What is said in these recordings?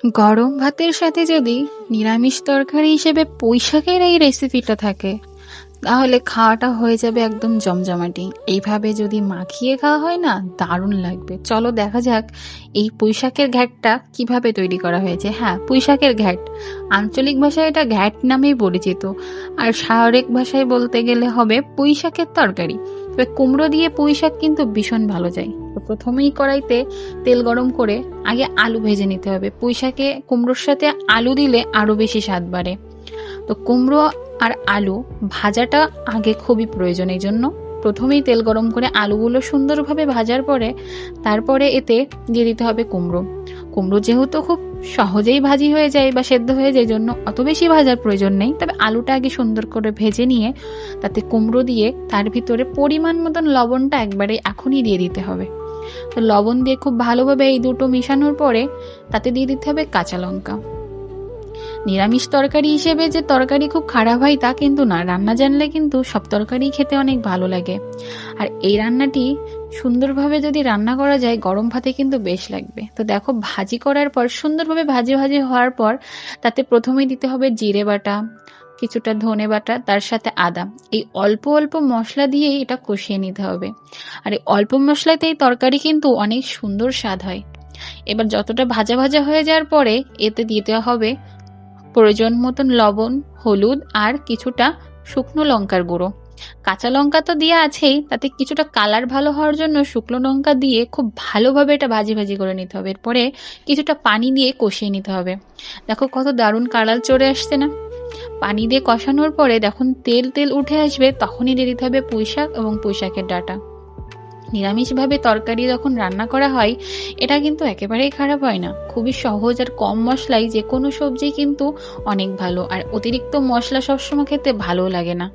গরম ভাতের সাথে যদি নিরামিষ তরকারি হিসেবে পুঁইশাকের এই রেসিপিটা থাকে, তাহলে খাওয়াটা হয়ে যাবে একদম জমজমাটি। এইভাবে যদি মাখিয়ে খাওয়া হয় না, দারুণ লাগবে। চলো দেখা যাক এই পুঁইশাকের ঘ্যাটটা কিভাবে তৈরি করা হয়েছে। হ্যাঁ, পুঁইশাকের ঘ্যাট, আঞ্চলিক ভাষায় এটা ঘ্যাট নামেই পরিচিত। আর শাহরেক ভাষায় বলতে গেলে হবে পুঁইশাকের তরকারি। তবে কুমড়ো দিয়ে পুঁইশাক কিন্তু ভীষণ ভালো যায়। তো প্রথমেই কড়াইতে তেল গরম করে আগে আলু ভেজে নিতে হবে। পুঁইশাকে কুমড়োর সাথে আলু দিলে আরো বেশি স্বাদ বাড়ে। তো কুমড়ো আর আলু ভাজাটা আগে খুবই প্রয়োজন। এই জন্য প্রথমেই তেল গরম করে আলুগুলো সুন্দরভাবে ভাজার পরে তারপরে এতে দিয়ে দিতে হবে কুমড়ো। কুমড়ো যেহেতু খুব সহজেই ভাজি হয়ে যায় বা সেদ্ধ হয়ে যায়, জন্য অত বেশি ভাজার প্রয়োজন নেই। তবে আলুটা আগে সুন্দর করে ভেজে নিয়ে তাতে কুমড়ো দিয়ে তার ভিতরে পরিমাণ মতন লবণটা একবারে এখনই দিয়ে দিতে হবে। তো লবণ দিয়ে খুব ভালোভাবে এই দুটো মেশানোর পরে তাতে দিয়ে দিতে হবে কাঁচা লঙ্কা। নিরামিষ তরকারি হিসেবে যে তরকারি খুব খারাপ হয় তা কিন্তু না, রান্না জানলে কিন্তু সব তরকারি খেতে অনেক ভালো লাগে। আর এই রান্নাটি সুন্দরভাবে যদি রান্না করা যায় গরম ভাতে কিন্তু বেশ লাগবে। তো দেখো, ভাজি করার পর সুন্দরভাবে ভাজি ভাজি হওয়ার পর তাতে প্রথমেই দিতে হবে জিরে বাটা, কিছুটা ধনে বাটা, তার সাথে আদা। এই অল্প অল্প মশলা দিয়েই এটা কষিয়ে নিতে হবে। আর এই অল্প মশলাতেই তরকারি কিন্তু অনেক সুন্দর স্বাদ হয়। এবার যতটা ভাজা ভাজা হয়ে যাওয়ার পরে এতে দিতে হবে প্রয়োজন মতন লবণ, হলুদ আর কিছুটা শুকনো লঙ্কার গুঁড়ো। কাঁচা লঙ্কা তো দেওয়া আছেই, তাতে কিছুটা কালার ভালো হওয়ার জন্য শুকনো লঙ্কা দিয়ে খুব ভালোভাবে এটা ভাজি ভাজি করে নিতে হবে। এরপরে কিছুটা পানি দিয়ে কষিয়ে নিতে হবে। দেখো কত দারুণ কালার চলে আসছে না। পানি দিয়ে কষানোর পরে যখন তেল তেল উঠে আসবে তখনই দিয়ে দিতে হবে পুঁইশাক এবং পুঁইশাকের ডাঁটা। নিরামিষভাবে তরকারি যখন রান্না করা হয়, এটা কিন্তু একেবারেই খারাপ হয় না। খুবই সহজ আর কম মশলায় যে কোনো সবজি কিন্তু অনেক ভালো। আর অতিরিক্ত মশলা সবসময় খেতে ভালো লাগে না।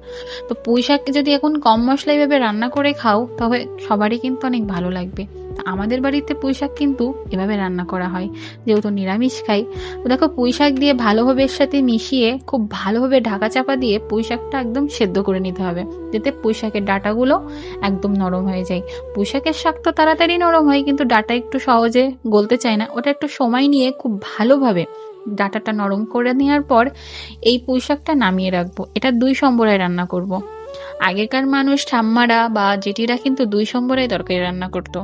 তো পুঁই শাককে যদি এখন কম মশলা এভাবে রান্না করে খাও, তবে সবারই কিন্তু অনেক ভালো লাগবে। তা আমাদের বাড়িতে পুঁই শাক কিন্তু এভাবে রান্না করা হয়, যেহেতু নিরামিষ খাই। তো দেখো, পুঁই শাক দিয়ে ভালোভাবে এর সাথে মিশিয়ে খুব ভালোভাবে ঢাকা চাপা দিয়ে পুঁই শাকটা একদম সেদ্ধ করে নিতে হবে, যাতে পুঁই শাকের ডাঁটাগুলো একদম নরম হয়ে যায়। পুঁইশাকের শাক তো তাড়াতাড়ি নরম হয়, কিন্তু ডাঁটা একটু সহজে গলতে চায় না। ওটা একটু সময় নিয়ে খুব ভালোভাবে ডাঁটাটা নরম করে নেওয়ার পর এই পুঁইশাকটা নামিয়ে রাখবো। এটা 2 সম্বরায় রান্না করব। আগেকার মানুষ ঠাম্মারা বা জেঠিরা কিন্তু 2 সম্বরায় তরকারি রান্না করতো।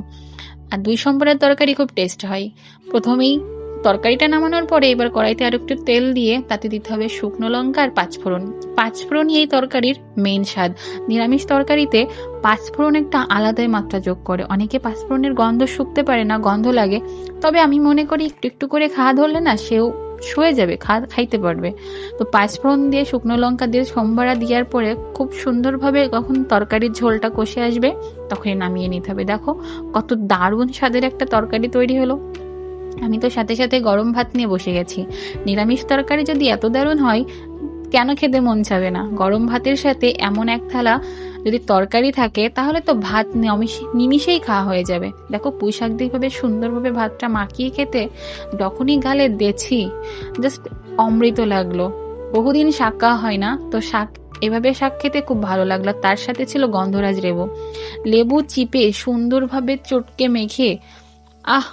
আর 2 সম্বরের তরকারি খুব টেস্ট হয়। প্রথমেই তরকারিটা নামানোর পরে এবার কড়াইতে আর একটু তেল দিয়ে তাতে দিতে হবে শুকনো লঙ্কা আর পাঁচফোড়ন। পাঁচফোড়নই এই তরকারির মেইন স্বাদ। নিরামিষ তরকারিতে পাঁচফোড়ন একটা আলাদাই মাত্রা যোগ করে। অনেকে পাঁচফোড়নের গন্ধ শুকতে পারে না, গন্ধ লাগে। তবে আমি মনে করি একটু একটু করে খাওয়া ধরলে না, সেও শুয়ে যাবে, খাইতে পারবে। তো পাঁচফোড়ন দিয়ে শুকনো লঙ্কা দিয়ে সম্বারা দেওয়ার পরে খুব সুন্দরভাবে যখন তরকারির ঝোলটা কষে আসবে তখনই নামিয়ে নিতে হবে। দেখো কত দারুণ স্বাদের একটা তরকারি তৈরি হলো। আমি তো সাথে সাথে গরম ভাত নিয়ে বসে গেছি। নিরামিষ তরকারি যদি এত দারুণ হয়, কেন খেতে মন চাবে না? গরম ভাতের সাথে এমন এক থালা যদি তরকারি থাকে, তাহলে তো ভাত নিমিষেই খাওয়া হয়ে যাবে। দেখো, পুঁই শাক দিয়ে ভাবে সুন্দরভাবে ভাতটা মাখিয়ে খেতে যখনই গালে দেছি, জাস্ট অমৃত লাগলো। বহুদিন শাক খাওয়া হয় না, তো এভাবে শাক খেতে খুব ভালো লাগলো। তার সাথে ছিল গন্ধরাজ লেবু। লেবু চিপে সুন্দরভাবে চটকে মেখে, আহ